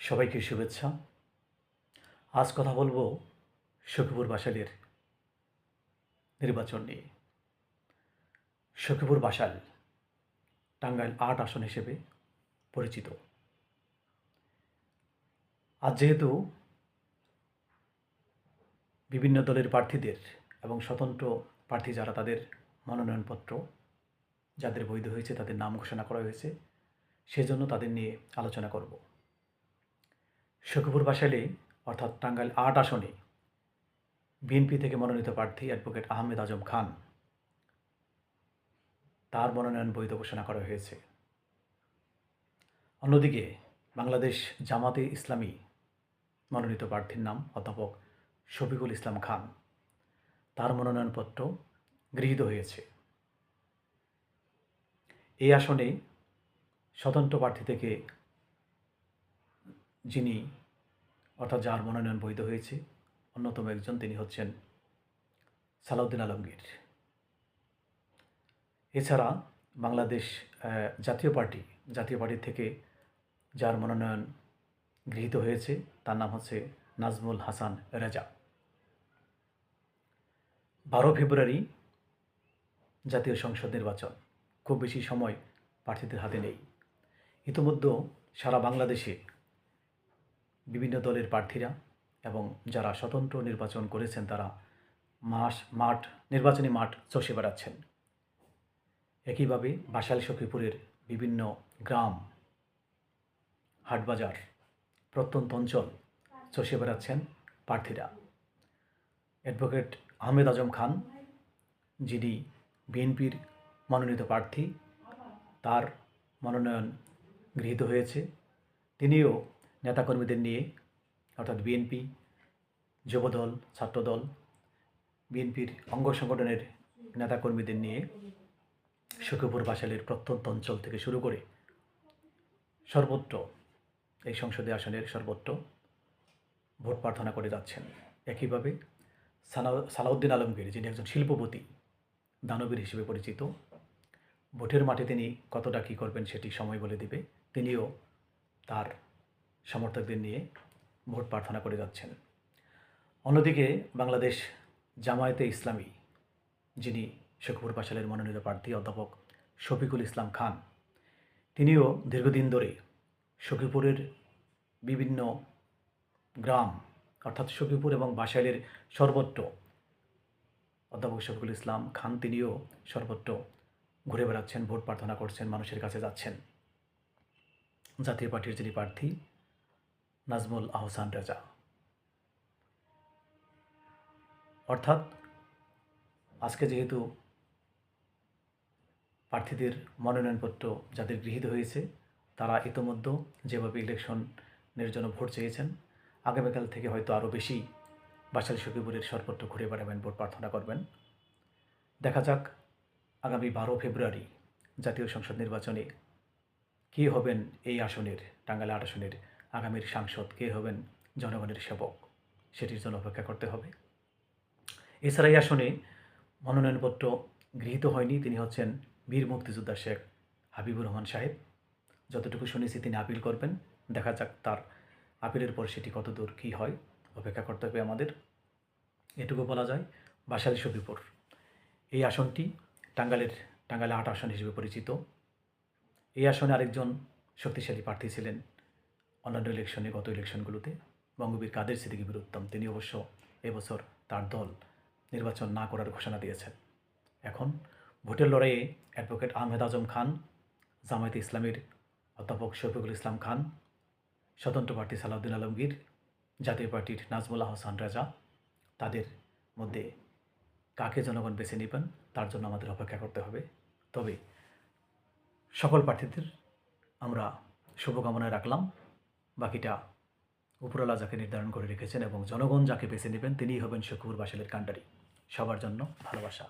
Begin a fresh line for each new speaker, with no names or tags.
সবাইকে শুভেচ্ছা। আজ কথা বলবো সখীপুর বাসালের নির্বাচন নিয়ে। সখীপুর বাসাল টাঙ্গাইল ৮ আসন হিসেবে পরিচিত। আজ যেহেতু বিভিন্ন দলের প্রার্থীদের এবং স্বতন্ত্র প্রার্থী যারা তাদের মনোনয়নপত্র যাদের বৈধ হয়েছে তাদের নাম ঘোষণা করা হয়েছে, সেজন্য তাদের নিয়ে আলোচনা করব। সখীপুর বাসালে অর্থাৎ টাঙ্গাইল ৮ আসনে বিএনপি থেকে মনোনীত প্রার্থী অ্যাডভোকেট আহমেদ আজম খান, তার মনোনয়ন বৈধ ঘোষণা করা হয়েছে। অন্যদিকে বাংলাদেশ জামাতে ইসলামী মনোনীত প্রার্থীর নাম অধ্যাপক শফিকুল ইসলাম খান, তার মনোনয়নপত্র গৃহীত হয়েছে। এই আসনে স্বতন্ত্র প্রার্থী থেকে যিনি অর্থাৎ যার মনোনয়ন বৈধ হয়েছে অন্যতম একজন, তিনি হচ্ছেন সালাউদ্দিন আলমগীর। এছাড়া বাংলাদেশ জাতীয় পার্টি থেকে যার মনোনয়ন গৃহীত হয়েছে তার নাম হচ্ছে নাজমুল হাসান রেজা। 12 ফেব্রুয়ারি জাতীয় সংসদ নির্বাচন, খুব বেশি সময় প্রার্থীদের হাতে নেই। ইতিমধ্যে সারা বাংলাদেশে বিভিন্ন দলের প্রার্থীরা এবং যারা স্বতন্ত্র নির্বাচন করেছেন তারা নির্বাচনী মাঠ চষে বেড়াচ্ছেন। একইভাবে বাসাইল সখীপুরের বিভিন্ন গ্রাম, হাটবাজার, প্রত্যন্ত অঞ্চল চষে বেড়াচ্ছেন প্রার্থীরা। অ্যাডভোকেট আহমেদ আজম খান, যিনি বিএনপির মনোনীত প্রার্থী, তার মনোনয়ন গৃহীত হয়েছে। তিনিও নেতাকর্মীদের নিয়ে অর্থাৎ বিএনপি, যুবদল, ছাত্রদল, বিএনপির অঙ্গ সংগঠনের নেতাকর্মীদের নিয়ে সখীপুর বাসালের প্রত্যন্ত অঞ্চল থেকে শুরু করে সর্বত্র এই সংসদীয় আসনের সর্বত্র ভোট প্রার্থনা করে যাচ্ছেন। একইভাবে সালাউদ্দিন আলমগীর, যিনি একজন শিল্পপতি, দানবীর হিসেবে পরিচিত, ভোটের মাঠে তিনি কতটা কী করবেন সেটি সময় বলে দিবে। তিনিও তার সমর্থকদের নিয়ে ভোট প্রার্থনা করে যাচ্ছেন। অন্যদিকে বাংলাদেশ জামায়াতে ইসলামী, যিনি সখীপুর বাসালের মনোনীত প্রার্থী অধ্যাপক শফিকুল ইসলাম খান, তিনিও দীর্ঘদিন ধরে সখীপুরের বিভিন্ন গ্রাম অর্থাৎ সখীপুর এবং বাসাইলের সর্বত্র অধ্যাপক শফিকুল ইসলাম খান তিনিও সর্বত্র ঘুরে বেড়াচ্ছেন, ভোট প্রার্থনা করছেন, মানুষের কাছে যাচ্ছেন। জাতীয় পার্টির যিনি প্রার্থী নাজমুল আহসান রেজা, অর্থাৎ আজকে যেহেতু প্রার্থীদের মনোনয়নপত্র যাদের গৃহীত হয়েছে তারা ইতোমধ্যে যেভাবে ইলেকশনের জন্য ভোট চেয়েছেন, আগামীকাল থেকে হয়তো আরও বেশি বাসাইল সখীপুরের সর্বত্র ঘুরে বেড়াবেন, ভোট প্রার্থনা করবেন। দেখা যাক আগামী 12 ফেব্রুয়ারি জাতীয় সংসদ নির্বাচনে কে হবেন এই আসনের, টাঙ্গাইল ৮ আসনের আগামীর সাংসদ, কে হবেন জনগণের সেবক, সেটির জন্য অপেক্ষা করতে হবে। এছাড়া এই আসনে মনোনয়নপত্র গৃহীত হয়নি, তিনি হচ্ছেন বীর মুক্তিযোদ্ধা শেখ হাবিবুর রহমান সাহেব। যতটুকু শুনেছি তিনি আপিল করবেন, দেখা যাক তার আপিলের পর সেটি কতদূর কী হয়, অপেক্ষা করতে হবে আমাদের। এটুকু বলা যায়, বাসাইল সখীপুর এই আসনটি টাঙ্গাইল ৮ আসন হিসেবে পরিচিত। এই আসনে আরেকজন শক্তিশালী প্রার্থী ছিলেন অন্যান্য ইলেকশনে, গত ইলেকশনগুলোতে বঙ্গবীর কাদের সিদ্দিকী বীর উত্তম। তিনি অবশ্য এবছর তার দল নির্বাচন না করার ঘোষণা দিয়েছেন। এখন ভোটের লড়াইয়ে অ্যাডভোকেট আহমেদ আজম খান, জামায়াতে ইসলামীর অধ্যাপক শফিকুল ইসলাম খান, স্বতন্ত্র প্রার্থী সালাউদ্দিন আলমগীর, জাতীয় পার্টির নাজমুল আহসান রেজা, তাদের মধ্যে কাকে জনগণ বেছে নেবেন তার জন্য আমাদের অপেক্ষা করতে হবে। তবে সকল প্রার্থীদের আমরা শুভকামনায় রাখলাম। বাকিটা উপরওয়ালা যাকে নির্ধারণ করে রেখেছেন এবং জনগণ যাকে বেছে নেবেন তিনিই হবেন সখীপুর বাসালের কাণ্ডারি। সবার জন্য ভালোবাসা।